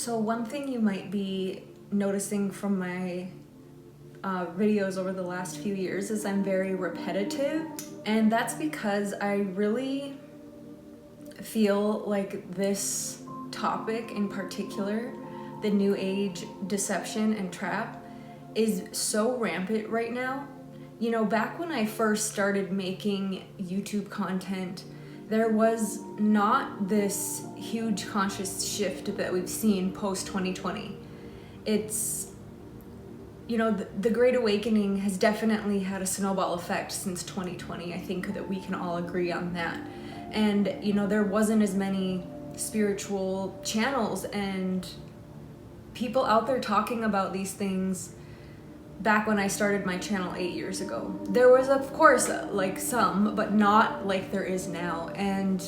So one thing you might be noticing from my videos over the last few years is I'm very repetitive, and that's because I really feel like this topic in particular, the New Age deception and trap, is so rampant right now. You know, back when I first started making YouTube content, there was not this huge conscious shift that we've seen post 2020. It's, you know, the Great Awakening has definitely had a snowball effect since 2020. I think that we can all agree on that. And, you know, there wasn't as many spiritual channels and people out there talking about these things back when I started my channel 8 years ago. There was, of course, like some, but not like there is now. And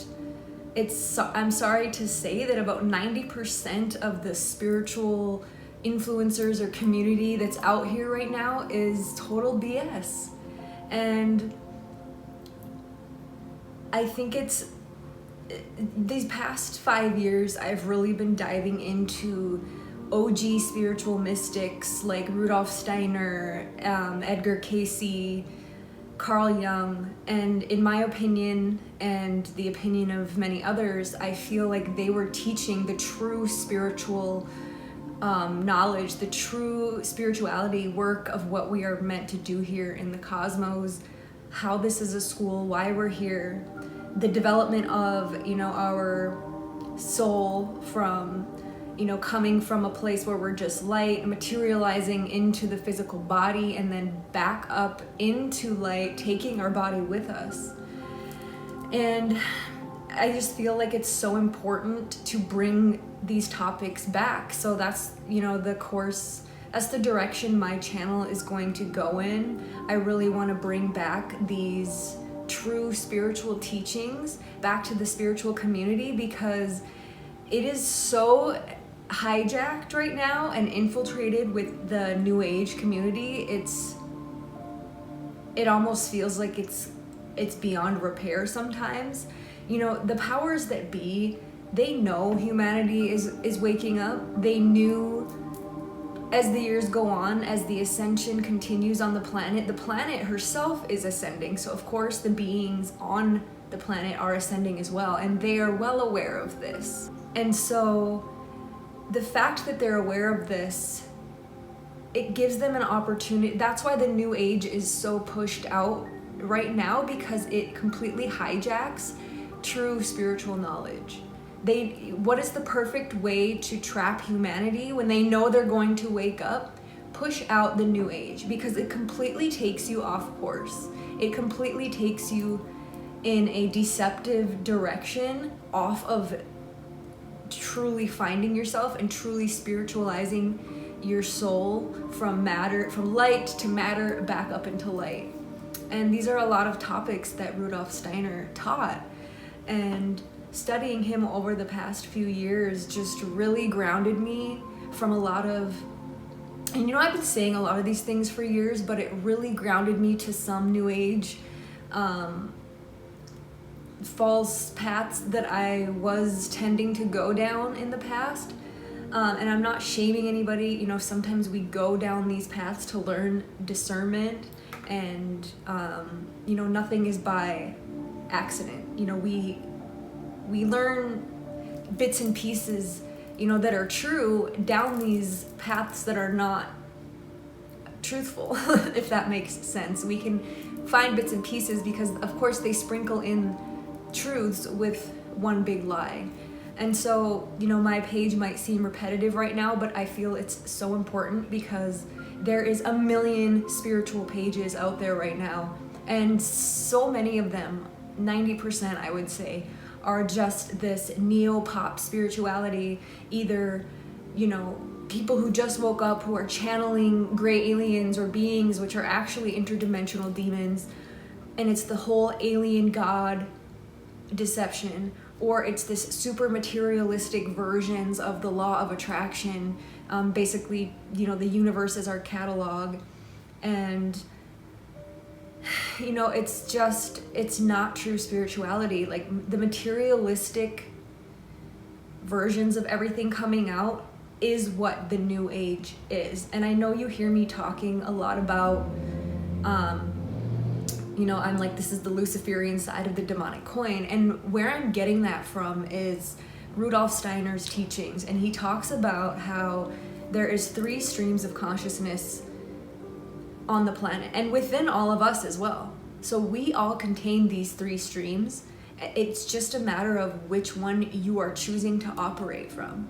I'm sorry to say that about 90% of the spiritual influencers or community that's out here right now is total BS. And I think it's these past 5 years, I've really been diving into OG spiritual mystics like Rudolf Steiner, Edgar Cayce, Carl Jung, and in my opinion and the opinion of many others, I feel like they were teaching the true spiritual knowledge, the true spirituality work of what we are meant to do here in the cosmos, how this is a school, why we're here, the development of, you know, our soul from, you know, coming from a place where we're just light, materializing into the physical body, and then back up into light, taking our body with us. And I just feel like it's so important to bring these topics back. So that's, you know, that's the direction my channel is going to go in. I really want to bring back these true spiritual teachings back to the spiritual community, because it is so hijacked right now and infiltrated with the New Age community. It almost feels like it's beyond repair sometimes. You know, the powers that be, they know humanity is waking up. They knew as the years go on, as the ascension continues on the planet herself is ascending. So of course the beings on the planet are ascending as well, and they are well aware of this. And so the fact that they're aware of this, it gives them an opportunity. That's why the New Age is so pushed out right now, because it completely hijacks true spiritual knowledge. What is the perfect way to trap humanity when they know they're going to wake up? Push out the New Age, because it completely takes you off course. It completely takes you in a deceptive direction, off of truly finding yourself and truly spiritualizing your soul from light to matter, back up into light. And these are a lot of topics that Rudolf Steiner taught, and studying him over the past few years just really grounded me from a lot of, and you know, I've been saying a lot of these things for years, but it really grounded me to some New Age false paths that I was tending to go down in the past. And I'm not shaming anybody. You know, sometimes we go down these paths to learn discernment, and you know, nothing is by accident. You know, we learn bits and pieces, you know, that are true down these paths that are not truthful, if that makes sense. We can find bits and pieces because, of course, they sprinkle in truths with one big lie. And so, you know, my page might seem repetitive right now, but I feel it's so important because there is a million spiritual pages out there right now, and so many of them, 90% I would say, are just this neo-pop spirituality, either, you know, people who just woke up who are channeling gray aliens or beings which are actually interdimensional demons, and it's the whole alien god deception, or it's this super materialistic versions of the law of attraction, basically, you know, the universe is our catalog. And you know, it's not true spirituality. Like, the materialistic versions of everything coming out is what the New Age is. And I know you hear me talking a lot about, I'm like, this is the Luciferian side of the demonic coin. And where I'm getting that from is Rudolf Steiner's teachings. And he talks about how there is 3 streams of consciousness on the planet and within all of us as well. So we all contain these 3 streams. It's just a matter of which one you are choosing to operate from.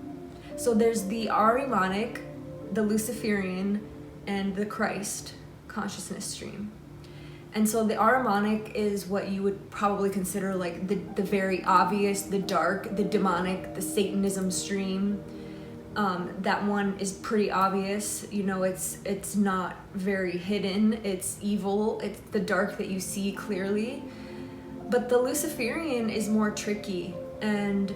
So there's the Ahrimanic, the Luciferian, and the Christ consciousness stream. And so the Ahrimanic is what you would probably consider like the very obvious, the dark, the demonic, the Satanism stream. That one is pretty obvious. It's not very hidden. It's evil. It's the dark that you see clearly. But the Luciferian is more tricky. And,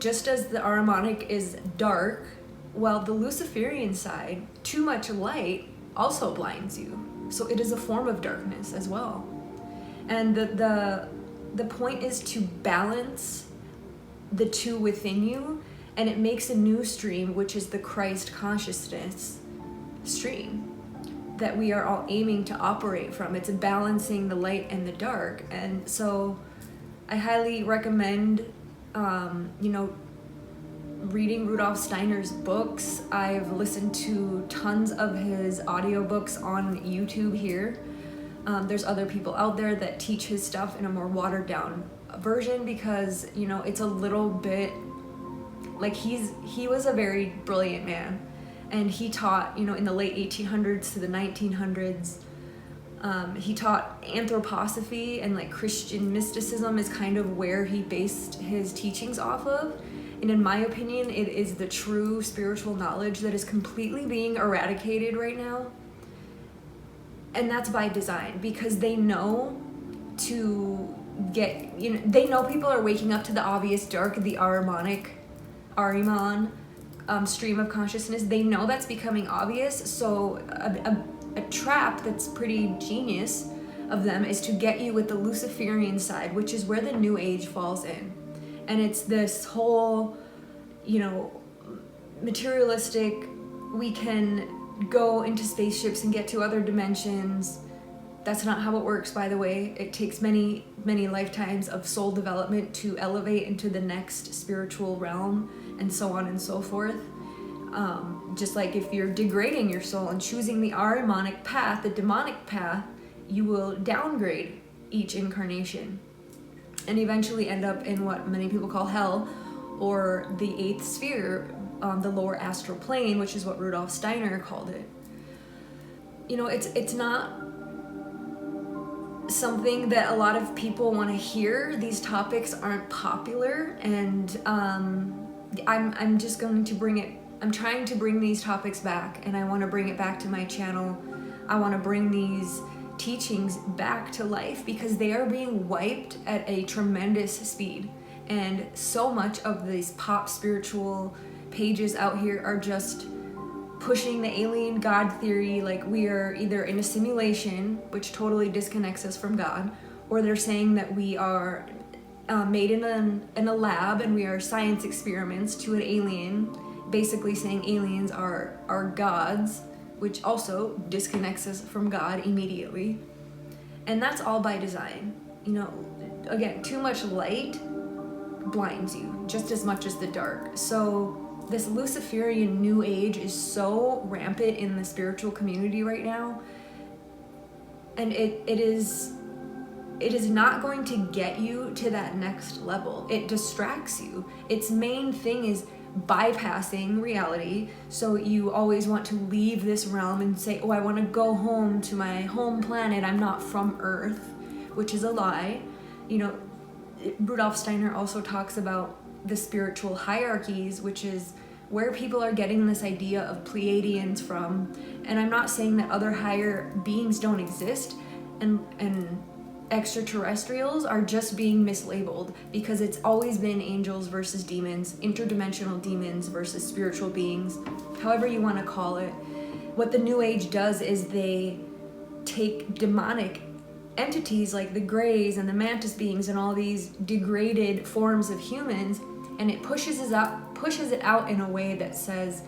just as the Ahrimanic is dark, well, the Luciferian side, too much light also blinds you. So it is a form of darkness as well. And the point is to balance the 2 within you, and it makes a new stream, which is the Christ consciousness stream that we are all aiming to operate from. It's balancing the light and the dark. And so I highly recommend, reading Rudolf Steiner's books. I've listened to tons of his audiobooks on YouTube here. There's other people out there that teach his stuff in a more watered down version because, it's a little bit like he was a very brilliant man. And he taught, in the late 1800s to the 1900s, he taught anthroposophy, and like Christian mysticism is kind of where he based his teachings off of. And in my opinion, it is the true spiritual knowledge that is completely being eradicated right now. And that's by design, because they know they know people are waking up to the obvious dark, the Ahriman stream of consciousness. They know that's becoming obvious. So a trap that's pretty genius of them is to get you with the Luciferian side, which is where the New Age falls in. And it's this whole, materialistic, we can go into spaceships and get to other dimensions. That's not how it works, by the way. It takes many, many lifetimes of soul development to elevate into the next spiritual realm, and so on and so forth. Just like if you're degrading your soul and choosing the Ahrimanic path, the demonic path, you will downgrade each incarnation and eventually end up in what many people call hell, or the 8th sphere, the lower astral plane, which is what Rudolf Steiner called it. It's not something that a lot of people want to hear. These topics aren't popular, and I'm just going to bring it. I'm trying to bring these topics back, and I want to bring it back to my channel. I want to bring these teachings back to life because they are being wiped at a tremendous speed. And so much of these pop spiritual pages out here are just pushing the alien God theory, like we are either in a simulation, which totally disconnects us from God, or they're saying that we are made in a lab and we are science experiments to an alien, basically saying aliens are gods, which also disconnects us from God immediately. And that's all by design. Again, too much light blinds you just as much as the dark. So this Luciferian New Age is so rampant in the spiritual community right now, and it is not going to get you to that next level. It distracts you. Its main thing is bypassing reality, so you always want to leave this realm and say, I want to go home to my home planet. I'm not from Earth, which is a lie. Rudolf Steiner also talks about the spiritual hierarchies, which is where people are getting this idea of Pleiadians from. And I'm not saying that other higher beings don't exist, and extraterrestrials are just being mislabeled, because it's always been angels versus demons, interdimensional demons versus spiritual beings, however you want to call it. What the New Age does is they take demonic entities like the Greys and the Mantis beings and all these degraded forms of humans, and it pushes us pushes it out in a way that says,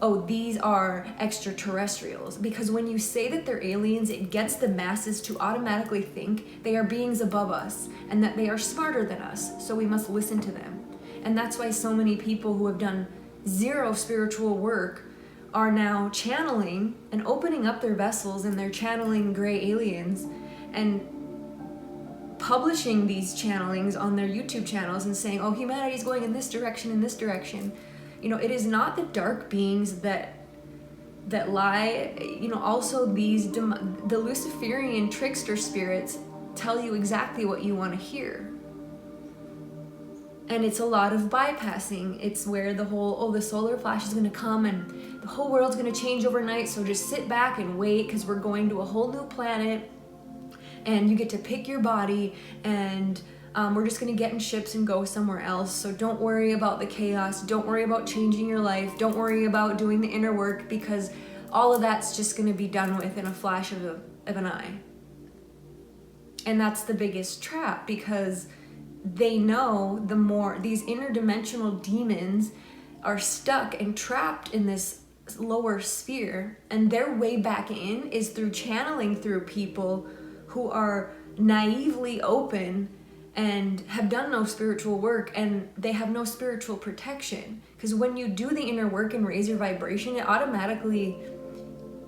oh, these are extraterrestrials. Because when you say that they're aliens, it gets the masses to automatically think they are beings above us and that they are smarter than us, so we must listen to them. And that's why so many people who have done zero spiritual work are now channeling and opening up their vessels, and they're channeling gray aliens and publishing these channelings on their YouTube channels and saying, oh, humanity's going in this direction, in this direction. You know, it is not the dark beings that lie. You know, also the Luciferian trickster spirits tell you exactly what you want to hear. And it's a lot of bypassing. It's where the whole, oh, the solar flash is going to come and the whole world's going to change overnight, so just sit back and wait because we're going to a whole new planet and you get to pick your body, and we're just going to get in ships and go somewhere else. So don't worry about the chaos. Don't worry about changing your life. Don't worry about doing the inner work, because all of that's just going to be done with in a flash of an eye. And that's the biggest trap, because they know the more these interdimensional demons are stuck and trapped in this lower sphere, and their way back in is through channeling through people who are naively open and have done no spiritual work, and they have no spiritual protection. Because when you do the inner work and raise your vibration, it automatically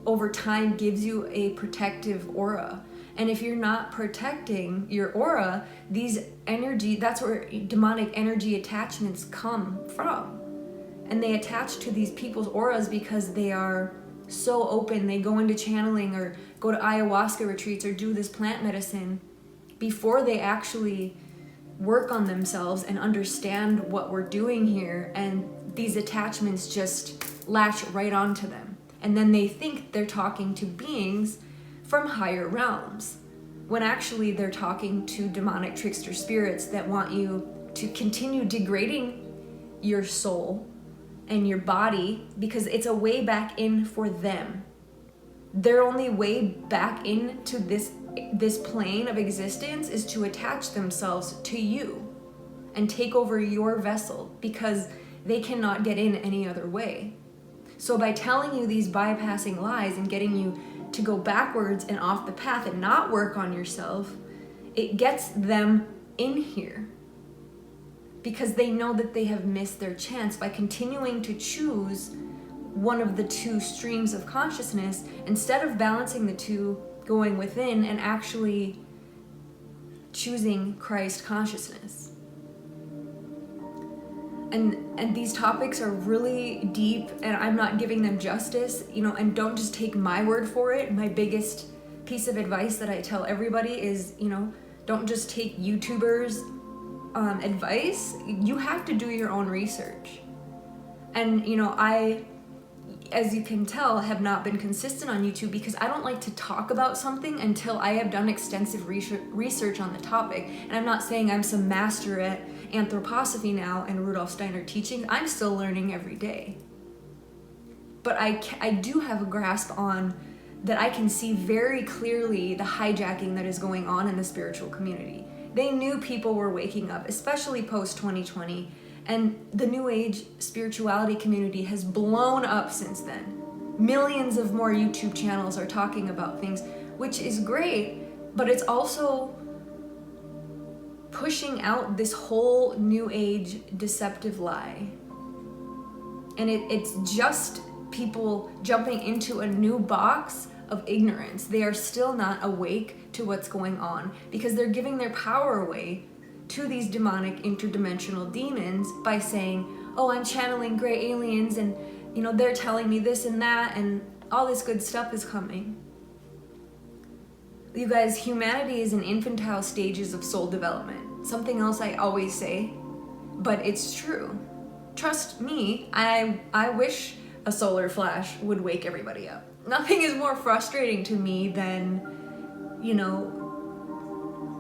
over time gives you a protective aura. And if you're not protecting your aura, these energy, that's where demonic energy attachments come from. And they attach to these people's auras because they are so open. They go into channeling or go to ayahuasca retreats or do this plant medicine before they actually work on themselves and understand what we're doing here. And these attachments just latch right onto them. And then they think they're talking to beings from higher realms, when actually they're talking to demonic trickster spirits that want you to continue degrading your soul and your body, because it's a way back in for them. Their only way back into this plane of existence is to attach themselves to you and take over your vessel, because they cannot get in any other way. So by telling you these bypassing lies and getting you to go backwards and off the path and not work on yourself, it gets them in here, because they know that they have missed their chance by continuing to choose one of the two streams of consciousness instead of balancing the two, going within and actually choosing Christ consciousness. And these topics are really deep, and I'm not giving them justice, you know, and don't just take my word for it. My biggest piece of advice that I tell everybody is, you know, don't just take YouTubers' advice. You have to do your own research. And, you know, I, as you can tell, have not been consistent on YouTube because I don't like to talk about something until I have done extensive research on the topic. And I'm not saying I'm some master at anthroposophy now and Rudolf Steiner teaching. I'm still learning every day. But I do have a grasp on that. I can see very clearly the hijacking that is going on in the spiritual community. They knew people were waking up, especially post 2020. And the New Age spirituality community has blown up since then. Millions of more YouTube channels are talking about things, which is great, but it's also pushing out this whole New Age deceptive lie. And it's just people jumping into a new box of ignorance. They are still not awake to what's going on because they're giving their power away to these demonic interdimensional demons by saying, oh, I'm channeling gray aliens and, you know, they're telling me this and that and all this good stuff is coming. You guys, humanity is in infantile stages of soul development. Something else I always say, but it's true. Trust me, I wish a solar flash would wake everybody up. Nothing is more frustrating to me than, you know,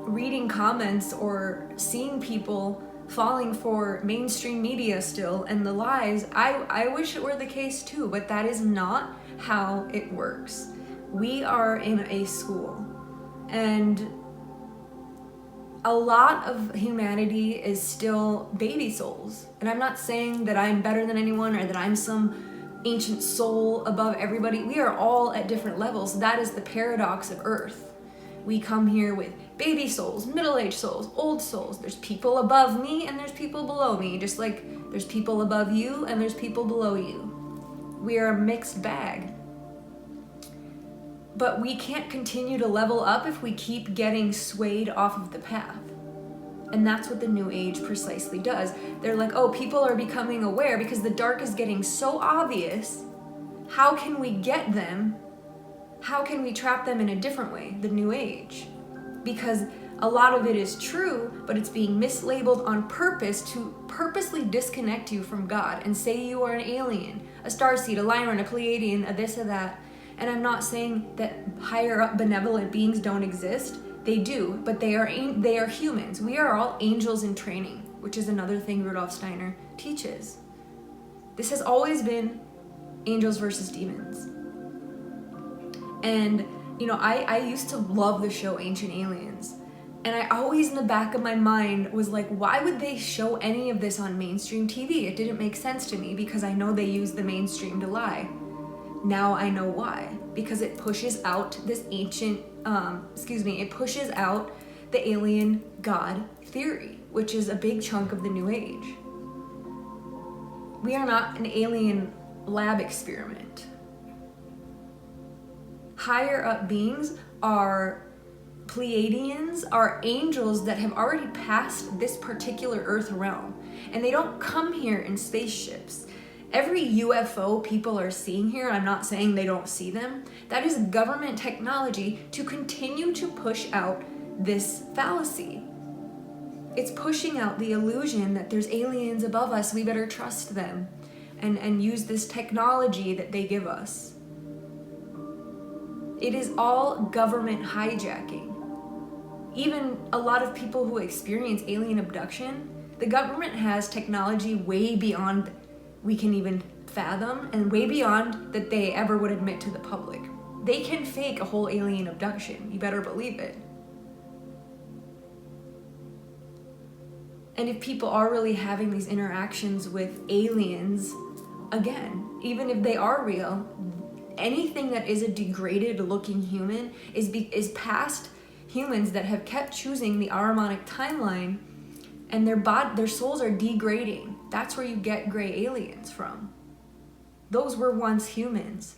reading comments or seeing people falling for mainstream media still and the lies. I wish it were the case too, but that is not how it works. We are in a school, and a lot of humanity is still baby souls. And I'm not saying that I'm better than anyone or that I'm some ancient soul above everybody. We are all at different levels. That is the paradox of Earth. We come here with baby souls, middle-aged souls, old souls. There's people above me and there's people below me, just like there's people above you and there's people below you. We are a mixed bag. But we can't continue to level up if we keep getting swayed off of the path. And that's what the New Age precisely does. They're like, oh, people are becoming aware because the dark is getting so obvious. How can we get them? How can we trap them in a different way? The New Age. Because a lot of it is true, but it's being mislabeled on purpose to purposely disconnect you from God and say you are an alien, a starseed, a Lyran, a Pleiadian, a this, a that. And I'm not saying that higher up benevolent beings don't exist. They do, but they are humans. We are all angels in training, which is another thing Rudolf Steiner teaches. This has always been angels versus demons. And, you know, I used to love the show Ancient Aliens. And I always in the back of my mind was like, why would they show any of this on mainstream TV? It didn't make sense to me because I know they use the mainstream to lie. Now I know why. Because it pushes out this it pushes out the alien God theory, which is a big chunk of the New Age. We are not an alien lab experiment. Higher up beings are Pleiadians, are angels that have already passed this particular Earth realm. And they don't come here in spaceships. Every UFO people are seeing here, I'm not saying they don't see them, that is government technology to continue to push out this fallacy. It's pushing out the illusion that there's aliens above us, we better trust them and use this technology that they give us. It is all government hijacking. Even a lot of people who experience alien abduction, the government has technology way beyond we can even fathom and way beyond that they ever would admit to the public. They can fake a whole alien abduction, you better believe it. And if people are really having these interactions with aliens, again, even if they are real, anything that is a degraded looking human is past humans that have kept choosing the Ahrimanic timeline, and their souls are degrading. That's where you get gray aliens from. Those were once humans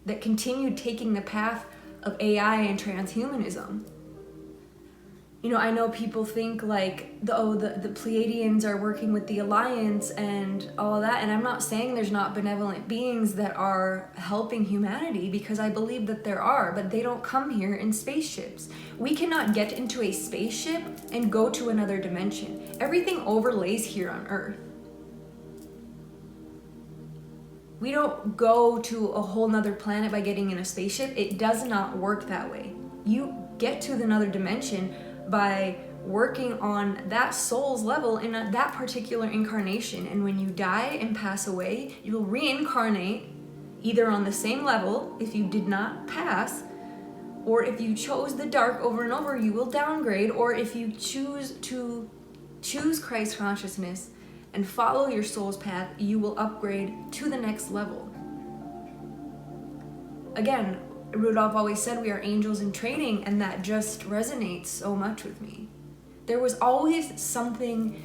that continued taking the path of AI and transhumanism. You know, I know people think like, the Pleiadians are working with the Alliance and all that, and I'm not saying there's not benevolent beings that are helping humanity, because I believe that there are, but they don't come here in spaceships. We cannot get into a spaceship and go to another dimension. Everything overlays here on Earth. We don't go to a whole nother planet by getting in a spaceship. It does not work that way. You get to another dimension by working on that soul's level in that particular incarnation. And when you die and pass away, you will reincarnate either on the same level if you did not pass, or if you chose the dark over and over, you will downgrade, or if you choose Christ consciousness and follow your soul's path, you will upgrade to the next level. Again, Rudolph always said we are angels in training, and that just resonates so much with me. There was always something,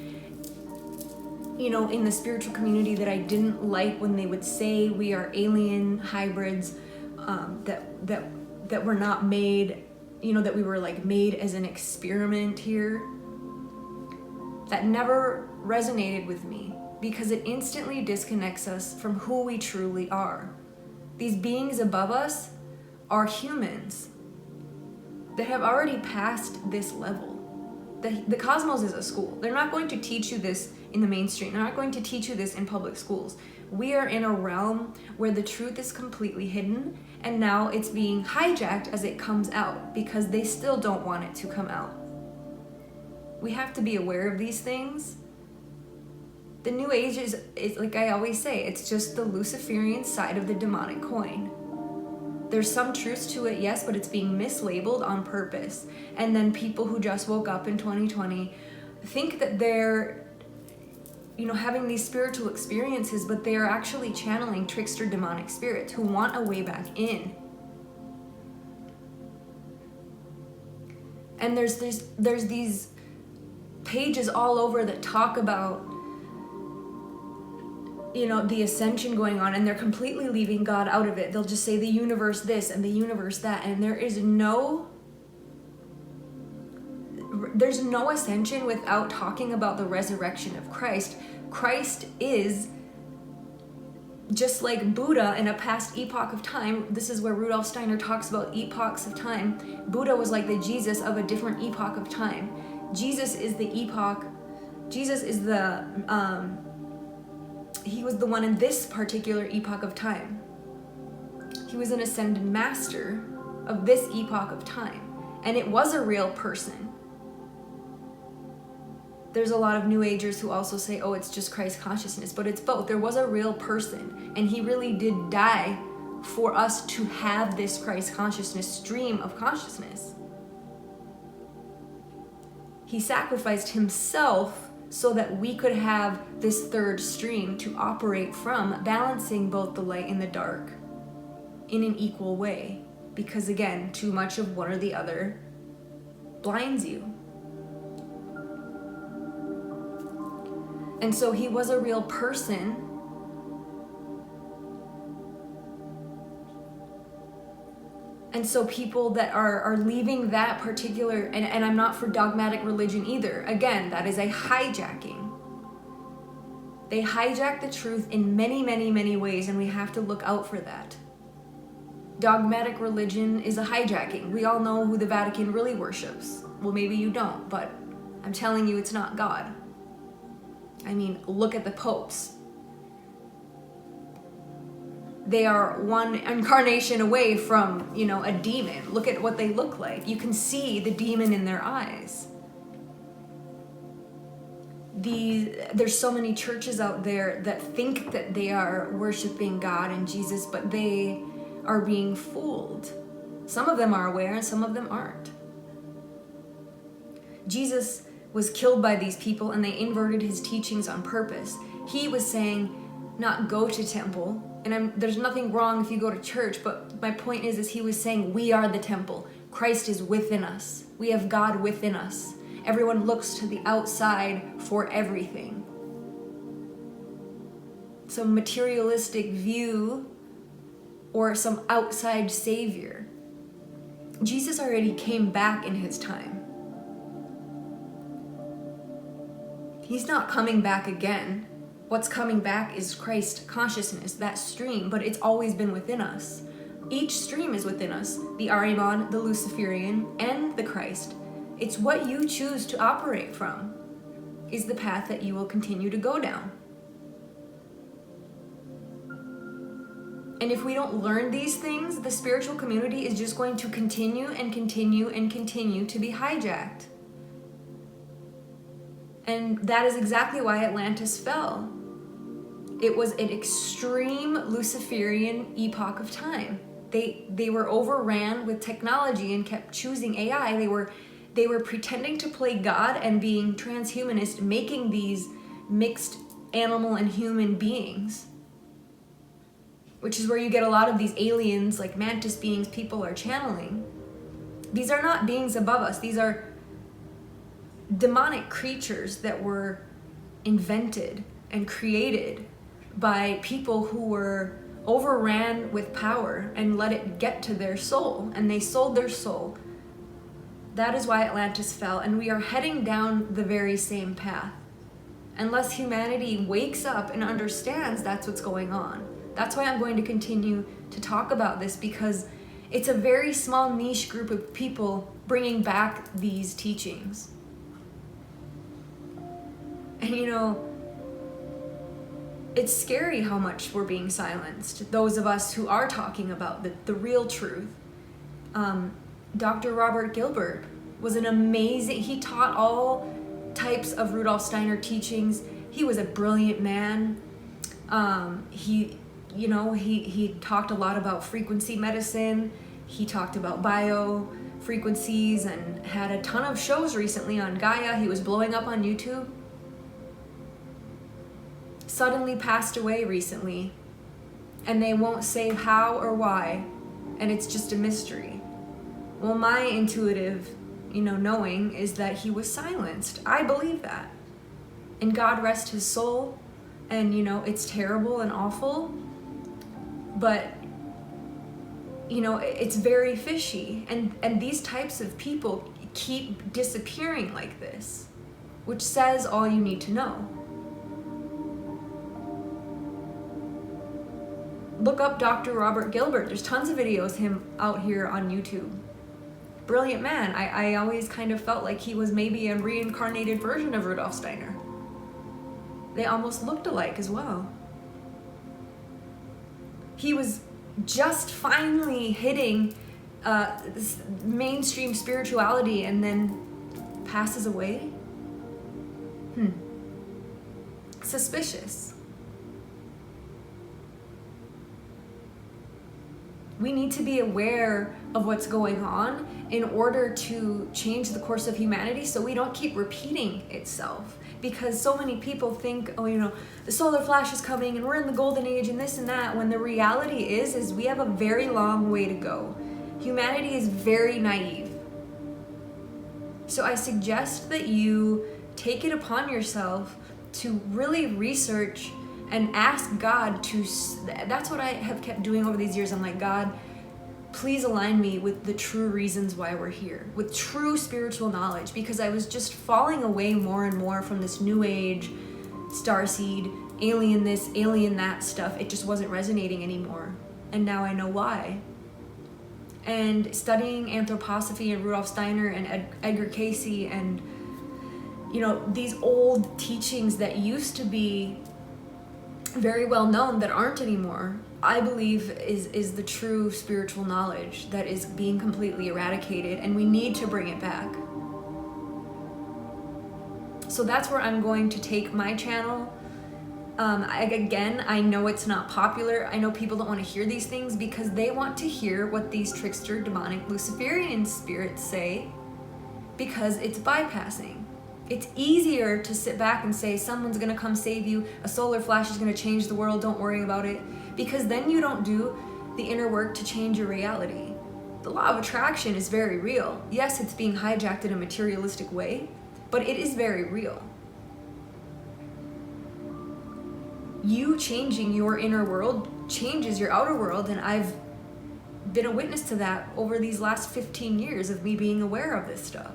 you know, in the spiritual community that I didn't like when they would say we are alien hybrids, that were not made, you know, that we were like made as an experiment here. That never resonated with me because it instantly disconnects us from who we truly are. These beings above us are humans that have already passed this level. The cosmos is a school. They're not going to teach you this in the mainstream. They're not going to teach you this in public schools. We are in a realm where the truth is completely hidden, and now it's being hijacked as it comes out because they still don't want it to come out. We have to be aware of these things. The New Age is like I always say, it's just the Luciferian side of the demonic coin. There's some truth to it, yes, but it's being mislabeled on purpose. And then people who just woke up in 2020 think that they're, having these spiritual experiences, but they are actually channeling trickster demonic spirits who want a way back in. And there's these pages all over that talk about, the ascension going on, and they're completely leaving God out of it. They'll just say the universe this and the universe that, and there's no ascension without talking about the resurrection of Christ. Christ is just like Buddha in a past epoch of time. This is where Rudolf Steiner talks about epochs of time. Buddha was like the Jesus of a different epoch of time. Jesus is the epoch. Jesus is he was the one in this particular epoch of time. He was an ascended master of this epoch of time. And it was a real person. There's a lot of New Agers who also say, oh, it's just Christ consciousness, but it's both. There was a real person, and he really did die for us to have this Christ consciousness stream of consciousness. He sacrificed himself so that we could have this third stream to operate from, balancing both the light and the dark in an equal way. Because again, too much of one or the other blinds you. And so he was a real person. And so people that are leaving that particular, and I'm not for dogmatic religion either. Again, that is a hijacking. They hijack the truth in many, many, many ways, and we have to look out for that. Dogmatic religion is a hijacking. We all know who the Vatican really worships. Well, maybe you don't, but I'm telling you it's not God. I mean, look at the popes. They are one incarnation away from, a demon. Look at what they look like. You can see the demon in their eyes. There's so many churches out there that think that they are worshiping God and Jesus, but they are being fooled. Some of them are aware and some of them aren't. Jesus was killed by these people, and they inverted his teachings on purpose. He was saying, not go to temple, and there's nothing wrong if you go to church, but my point is he was saying we are the temple. Christ is within us. We have God within us. Everyone looks to the outside for everything. Some materialistic view or some outside savior. Jesus already came back in his time. He's not coming back again. What's coming back is Christ consciousness, that stream, but it's always been within us. Each stream is within us, the Ahriman, the Luciferian, and the Christ. It's what you choose to operate from is the path that you will continue to go down. And if we don't learn these things, the spiritual community is just going to continue and continue and continue to be hijacked. And that is exactly why Atlantis fell. It was an extreme Luciferian epoch of time. They were overran with technology and kept choosing AI. They were pretending to play God and being transhumanist, making these mixed animal and human beings. Which is where you get a lot of these aliens, like mantis beings, people are channeling. These are not beings above us. These are demonic creatures that were invented and created by people who were overran with power and let it get to their soul, and they sold their soul. That is why Atlantis fell, and we are heading down the very same path. Unless humanity wakes up and understands that's what's going on. That's why I'm going to continue to talk about this, because it's a very small niche group of people bringing back these teachings. And it's scary how much we're being silenced. Those of us who are talking about the real truth. Dr. Robert Gilbert was he taught all types of Rudolf Steiner teachings. He was a brilliant man. He he talked a lot about frequency medicine. He talked about bio frequencies and had a ton of shows recently on Gaia. He was blowing up on YouTube. Suddenly passed away recently, and they won't say how or why, and it's just a mystery. Well, my intuitive, knowing is that he was silenced. I believe that. And God rest his soul, and it's terrible and awful, but it's very fishy, and these types of people keep disappearing like this, which says all you need to know. Look up Dr. Robert Gilbert. There's tons of videos him out here on YouTube. Brilliant man. I always kind of felt like he was maybe a reincarnated version of Rudolf Steiner. They almost looked alike as well. He was just finally hitting this mainstream spirituality and then passes away. Suspicious. We need to be aware of what's going on in order to change the course of humanity so we don't keep repeating itself. Because so many people think, the solar flash is coming and we're in the golden age and this and that, when the reality is we have a very long way to go. Humanity is very naive. So I suggest that you take it upon yourself to really research and ask God to, that's what I have kept doing over these years. I'm like, God, please align me with the true reasons why we're here, with true spiritual knowledge, because I was just falling away more and more from this new age, starseed, alien this, alien that stuff. It just wasn't resonating anymore. And now I know why. And studying anthroposophy and Rudolf Steiner and Edgar Cayce and, these old teachings that used to be very well known that aren't anymore, I believe is the true spiritual knowledge that is being completely eradicated, and we need to bring it back. So that's where I'm going to take my channel. I know it's not popular. I know people don't want to hear these things because they want to hear what these trickster, demonic, Luciferian spirits say, because it's bypassing. It's easier to sit back and say, someone's going to come save you, a solar flash is going to change the world, don't worry about it, because then you don't do the inner work to change your reality. The law of attraction is very real. Yes, it's being hijacked in a materialistic way, but it is very real. You changing your inner world changes your outer world, and I've been a witness to that over these last 15 years of me being aware of this stuff.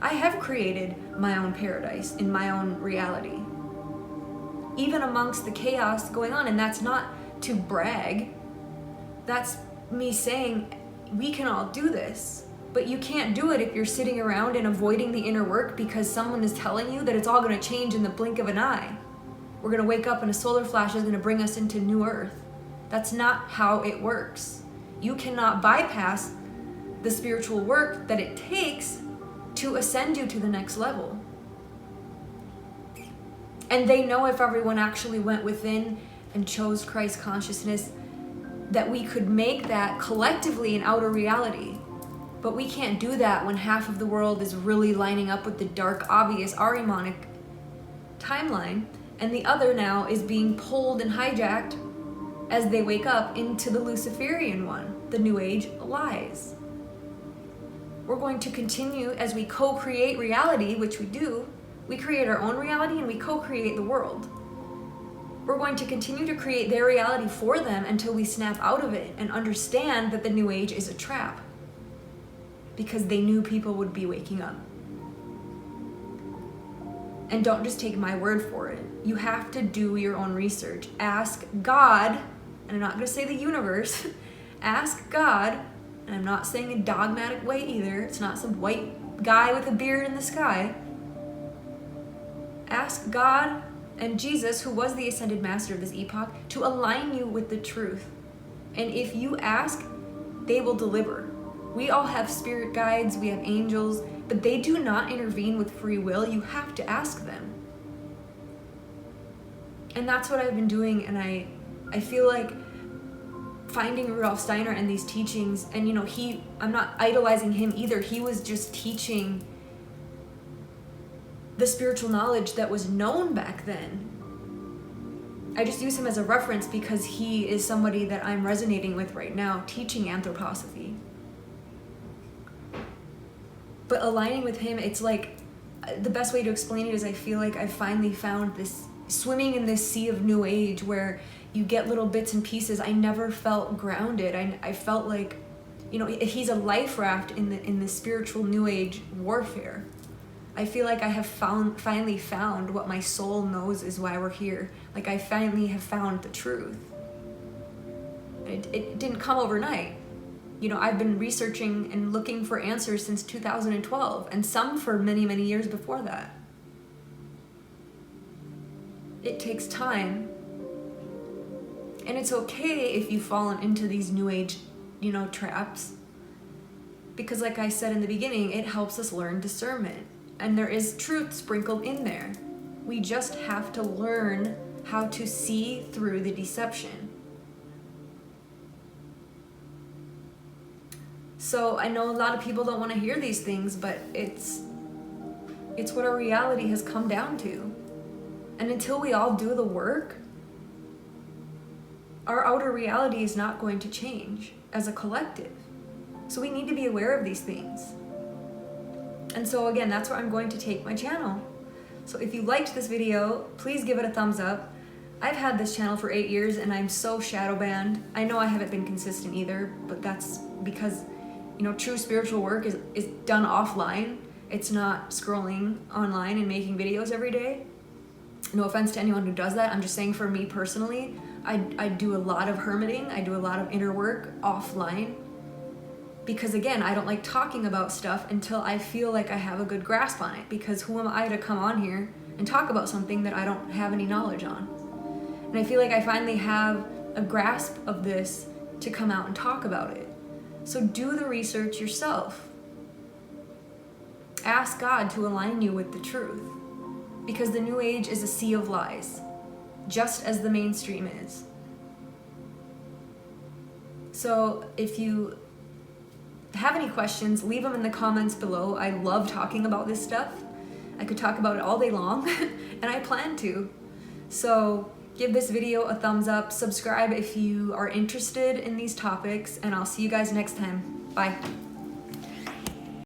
I have created my own paradise in my own reality, even amongst the chaos going on. And that's not to brag. That's me saying we can all do this, but you can't do it if you're sitting around and avoiding the inner work because someone is telling you that it's all going to change in the blink of an eye. We're going to wake up and a solar flash is going to bring us into new earth. That's not how it works. You cannot bypass the spiritual work that it takes to ascend you to the next level. And they know if everyone actually went within and chose Christ consciousness, that we could make that collectively an outer reality. But we can't do that when half of the world is really lining up with the dark, obvious Ahrimanic timeline, and the other now is being pulled and hijacked as they wake up into the Luciferian one, the New Age lies. We're going to continue as we co-create reality, which we do. We create our own reality and we co-create the world. We're going to continue to create their reality for them until we snap out of it and understand that the New Age is a trap, because they knew people would be waking up. And don't just take my word for it. You have to do your own research. Ask God, and I'm not going to say the universe, ask God, and I'm not saying a dogmatic way either. It's not some white guy with a beard in the sky. Ask God and Jesus, who was the ascended master of this epoch, to align you with the truth. And if you ask, they will deliver. We all have spirit guides, we have angels, but they do not intervene with free will. You have to ask them. And that's what I've been doing, and I I feel like finding Rudolf Steiner and these teachings, and you know, I'm not idolizing him either. He was just teaching the spiritual knowledge that was known back then. I just use him as a reference because he is somebody that I'm resonating with right now, teaching anthroposophy. But aligning with him, it's like, the best way to explain it is I feel like I finally found this, swimming in this sea of New Age where you get little bits and pieces. I never felt grounded. I felt like, you know, he's a life raft in the spiritual New Age warfare. I feel like I have finally found what my soul knows is why we're here. Like I finally have found the truth. It didn't come overnight. You know, I've been researching and looking for answers since 2012, and some for many, many years before that. It takes time. And it's okay if you've fallen into these New Age, you know, traps. Because like I said in the beginning, it helps us learn discernment. And there is truth sprinkled in there. We just have to learn how to see through the deception. So I know a lot of people don't want to hear these things, but it's what our reality has come down to. And until we all do the work, our outer reality is not going to change as a collective. So we need to be aware of these things. And so again, that's where I'm going to take my channel. So if you liked this video, please give it a thumbs up. I've had this channel for 8 years and I'm so shadow banned. I know I haven't been consistent either, but that's because, you know, true spiritual work is done offline. It's not scrolling online and making videos every day. No offense to anyone who does that. I'm just saying for me personally, I do a lot of hermiting. I do a lot of inner work offline. Because again, I don't like talking about stuff until I feel like I have a good grasp on it. Because who am I to come on here and talk about something that I don't have any knowledge on? And I feel like I finally have a grasp of this to come out and talk about it. So do the research yourself. Ask God to align you with the truth. Because the New Age is a sea of lies, just as the mainstream is. So if you have any questions, leave them in the comments below. I love talking about this stuff. I could talk about it all day long, and I plan to. So give this video a thumbs up, subscribe if you are interested in these topics, and I'll see you guys next time. Bye.